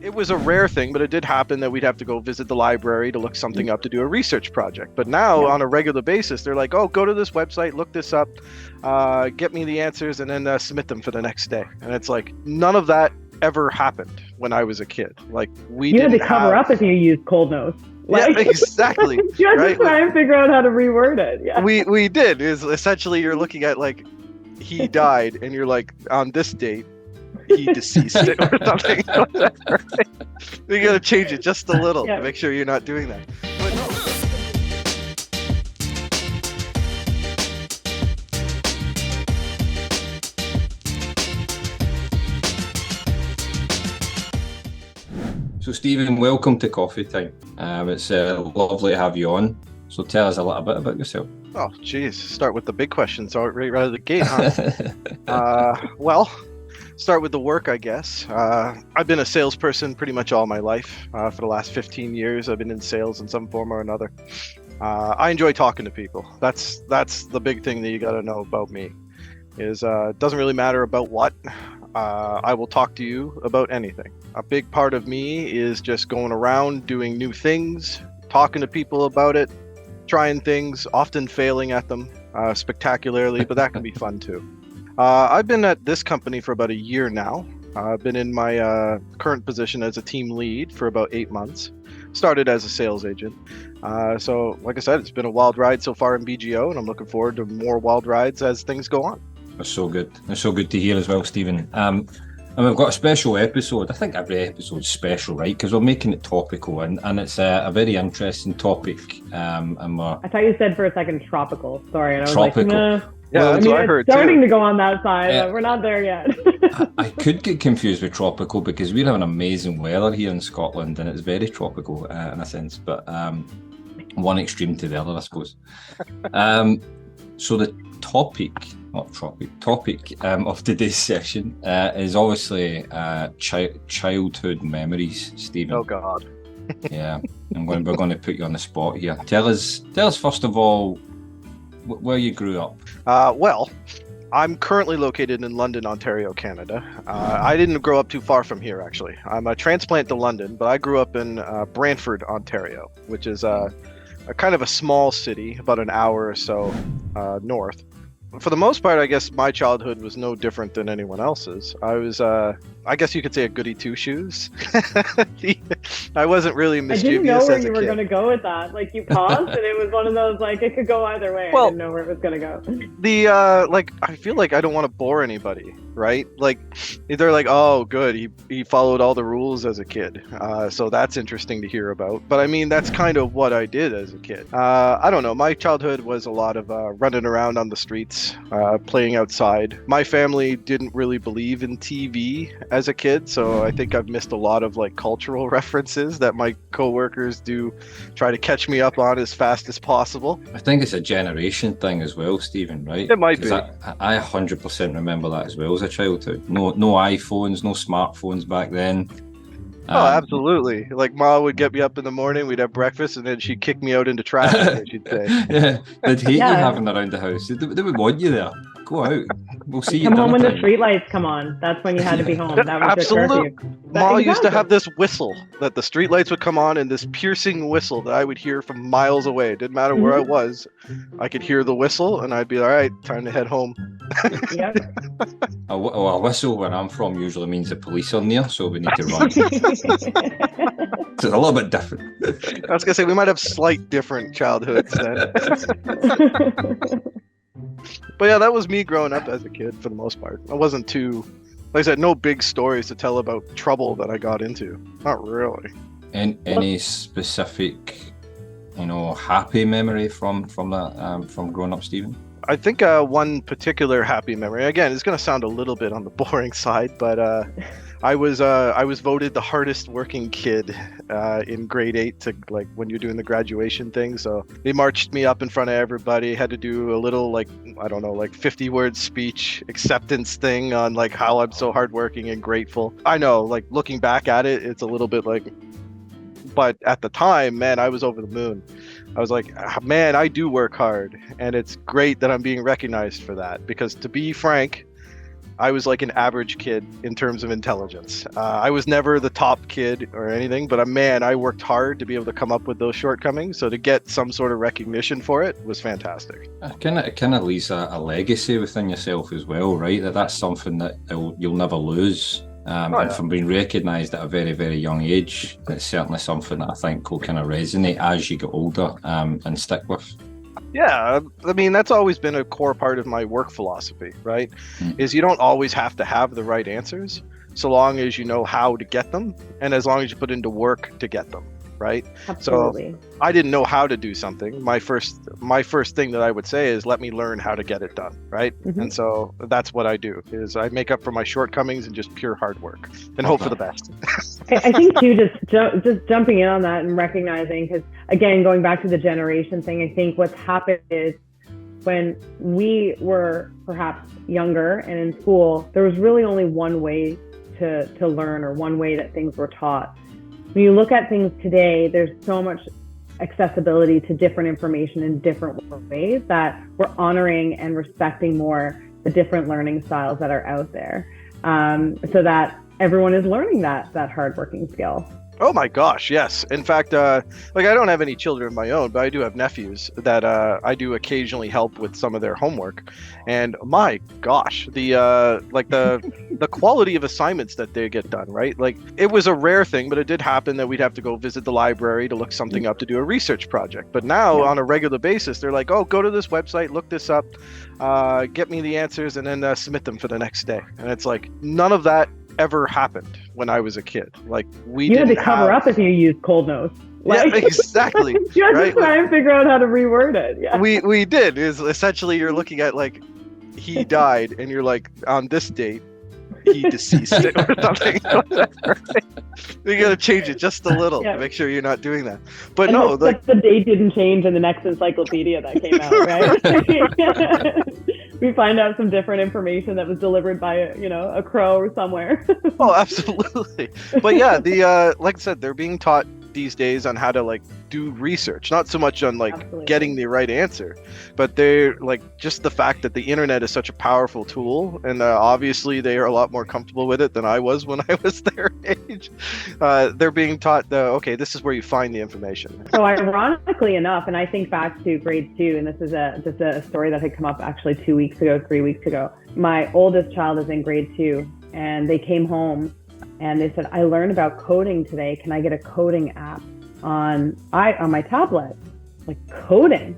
it was a rare thing, but it did happen that we'd have to go visit the library to look something up to do a research project. But now on a regular basis, they're like, oh, go to this website, look this up, get me the answers, and then submit them for the next day. And it's like, none of that ever happened when I was a kid. Like, you had to cover up if you used cold notes. Like, yeah, exactly. You had to try and figure out how to reword it. Yeah. We did. Is essentially you're looking at like, he died, and you're like, on this date, he deceased or something. You gotta change it just a little to make sure you're not doing that. But no. So Stephen, welcome to Coffee Time. It's lovely to have you on. So tell us a little bit about yourself. Oh, geez. Start with the big questions right out of the gate, huh? Well, start with the work, I guess. I've been a salesperson pretty much all my life. For the last 15 years, I've been in sales in some form or another. I enjoy talking to people. That's the big thing that you got to know about me. Is it doesn't really matter about what. I will talk to you about anything. A big part of me is just going around doing new things, talking to people about it, trying things, often failing at them spectacularly, but that can be fun too. I've been at this company for about a year now. I've been in my current position as a team lead for about 8 months. Started as a sales agent. So like I said, it's been a wild ride so far in BGO, and I'm looking forward to more wild rides as things go on. That's so good. That's so good to hear as well, Stephen. And we've got a special episode. I think every episode's special, right? Because we're making it topical, and it's a very interesting topic. And I thought you said for a second tropical. Sorry, and I was tropical. like, nah. Yeah, that's what I heard it's starting too. to go on that side, but we're not there yet. I could get confused with tropical because we have an amazing weather here in Scotland, and it's very tropical in a sense, but one extreme to the other, I suppose. So the topic of today's session is obviously childhood memories, Stephen. Oh God. Yeah, we're going to put you on the spot here. Tell us first of all where you grew up. Well, I'm currently located in London, Ontario, Canada. I didn't grow up too far from here, actually. I'm a transplant to London, but I grew up in Brantford, Ontario, which is a kind of a small city, about an hour or so north. For the most part, I guess my childhood was no different than anyone else's. I was, I guess you could say, a goody two-shoes. I wasn't really mischievous. I didn't know where as a you were kid. going to go with that. Like, you paused, and it was one of those, like, it could go either way. Well, I didn't know where it was going to go. I feel like I don't want to bore anybody, right? Like, they're like, oh, good, he followed all the rules as a kid. So that's interesting to hear about. But I mean, that's kind of what I did as a kid. I don't know. My childhood was a lot of running around on the streets, playing outside. My family didn't really believe in TV as a kid, so I think I've missed a lot of like cultural references that my coworkers do try to catch me up on as fast as possible. I think it's a generation thing as well, Stephen, right? It might be. I 100% remember that as well as a childhood. No iPhones, no smartphones back then. Oh, absolutely. Like, Ma would get me up in the morning, we'd have breakfast, and then she'd kick me out into traffic, she'd say. Yeah, they'd hate you having around the house. They would want you there. Go out. We'll see you. Come home when the street lights come on. That's when you had to be home. That was your curfew. Ma used to have this whistle that the street lights would come on, and this piercing whistle that I would hear from miles away. It didn't matter where I was. I could hear the whistle, and I'd be all right, time to head home. Yep. A whistle where I'm from usually means the police are near, so we need to run. It's a little bit different. I was going to say, we might have slight different childhoods then. But yeah, that was me growing up as a kid for the most part. I wasn't too, like I said, no big stories to tell about trouble that I got into. Not really. And any specific, happy memory from that, from growing up, Stephen? I think one particular happy memory, again, it's going to sound a little bit on the boring side, but I was voted the hardest working kid in grade 8 to, like, when you're doing the graduation thing. So they marched me up in front of everybody, had to do a little, like, I don't know, like 50-word speech acceptance thing on like how I'm so hardworking and grateful. I know, like, looking back at it, it's a little bit like, but at the time, man, I was over the moon. I was like, man, I do work hard, and it's great that I'm being recognized for that, because to be frank, I was like an average kid in terms of intelligence. I was never the top kid or anything, but man, I worked hard to be able to come up with those shortcomings. So to get some sort of recognition for it was fantastic. It kind of leaves a legacy within yourself as well, right? That's something that you'll never lose. And from being recognised at a very, very young age, it's certainly something that I think will kind of resonate as you get older and stick with. Yeah, I mean, that's always been a core part of my work philosophy, right? Is you don't always have to have the right answers, so long as you know how to get them, and as long as you put into work to get them, right? Absolutely. So I didn't know how to do something. My first thing that I would say is let me learn how to get it done, right? And so that's what I do, is I make up for my shortcomings and just pure hard work and hope for the best. I think too, just jumping in on that and recognizing, because again, going back to the generation thing, I think what's happened is when we were perhaps younger and in school, there was really only one way to learn, or one way that things were taught. When you look at things today, there's so much accessibility to different information in different ways that we're honoring and respecting more the different learning styles that are out there, so that everyone is learning that hardworking skill. Oh my gosh, yes. In fact, like I don't have any children of my own, but I do have nephews that I do occasionally help with some of their homework. And my gosh, the quality of assignments that they get done, right? Like it was a rare thing, but it did happen that we'd have to go visit the library to look something up to do a research project. But now on a regular basis, they're like, oh, go to this website, look this up, get me the answers, and then submit them for the next day. And it's like none of that ever happened when I was a kid. Like you had to cover up if you used cold notes. Yeah, exactly. You had to try and figure out how to reword it. Yeah, we did. Is essentially you're looking at like he died, and you're like on this date he deceased or something. You got to change it just a little to make sure you're not doing that. But and no, like the date didn't change in the next encyclopedia that came out, right? We find out some different information that was delivered by a crow or somewhere. Oh, absolutely. But yeah, the like I said, they're being taught these days on how to like do research, not so much on like getting the right answer, but they're like just the fact that the internet is such a powerful tool, and obviously they are a lot more comfortable with it than I was when I was their age. They're being taught okay, this is where you find the information. So ironically enough, and I think back to grade 2, and this is just a story that had come up actually 3 weeks ago. My oldest child is in grade 2, and they came home and they said, I learned about coding today. Can I get a coding app on my tablet? Like, coding?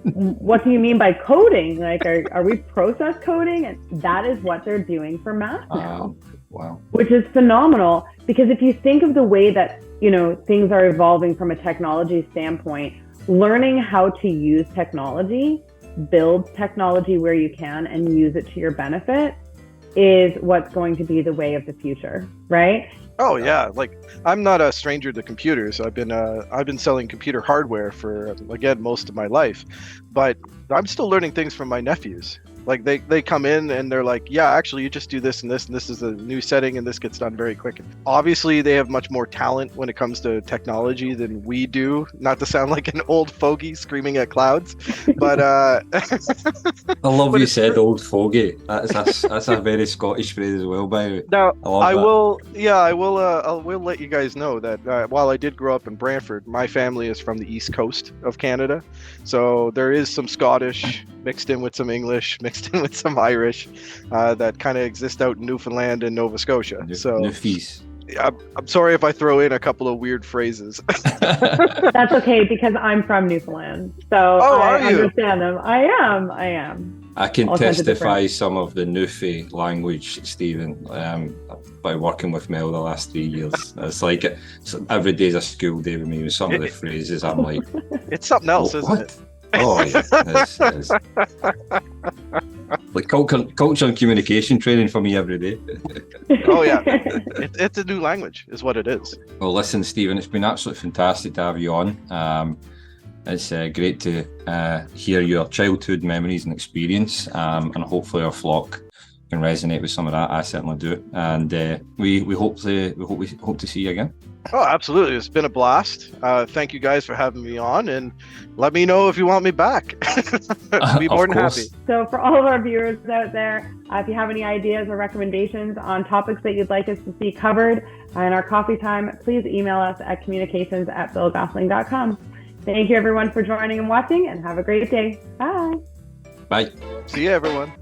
What do you mean by coding? Like, are we process coding? And that is what they're doing for math now. Wow. Which is phenomenal, because if you think of the way that, things are evolving from a technology standpoint, learning how to use technology, build technology where you can and use it to your benefit is what's going to be the way of the future, right? Oh yeah, like I'm not a stranger to computers. I've been selling computer hardware for again most of my life, but I'm still learning things from my nephews. Like they come in and they're like, yeah, actually you just do this and this, and this is a new setting, and this gets done very quick. Obviously they have much more talent when it comes to technology than we do, not to sound like an old fogey screaming at clouds, but I love you said old fogey. That's a very Scottish phrase as well, by the way. Now I will let you guys know that while I did grow up in Brantford, my family is from the east coast of Canada, so there is some Scottish mixed in with some English, mixed in with some Irish, that kind of exist out in Newfoundland and Nova Scotia. So Newfies. I'm sorry if I throw in a couple of weird phrases. That's okay, because I'm from Newfoundland, so I understand them. I am. I can testify some of the Newfie language, Stephen, by working with Mel the last 3 years. It's like every day's a school day with me with some of the phrases. I'm like, it's something else, isn't it? Oh yeah, it's like culture and communication training for me every day. Oh yeah, it's a new language, is what it is. Well, listen, Stephen, it's been absolutely fantastic to have you on. It's great to hear your childhood memories and experience, and hopefully our flock can resonate with some of that. I certainly do, and we hope to see you again. Oh, absolutely! It's been a blast. Thank you guys for having me on, and let me know if you want me back. I'll be more than happy. So for all of our viewers out there, if you have any ideas or recommendations on topics that you'd like us to see covered in our coffee time, please email us at communications@billgosling.com. Thank you everyone for joining and watching, and have a great day. Bye. Bye. See you everyone.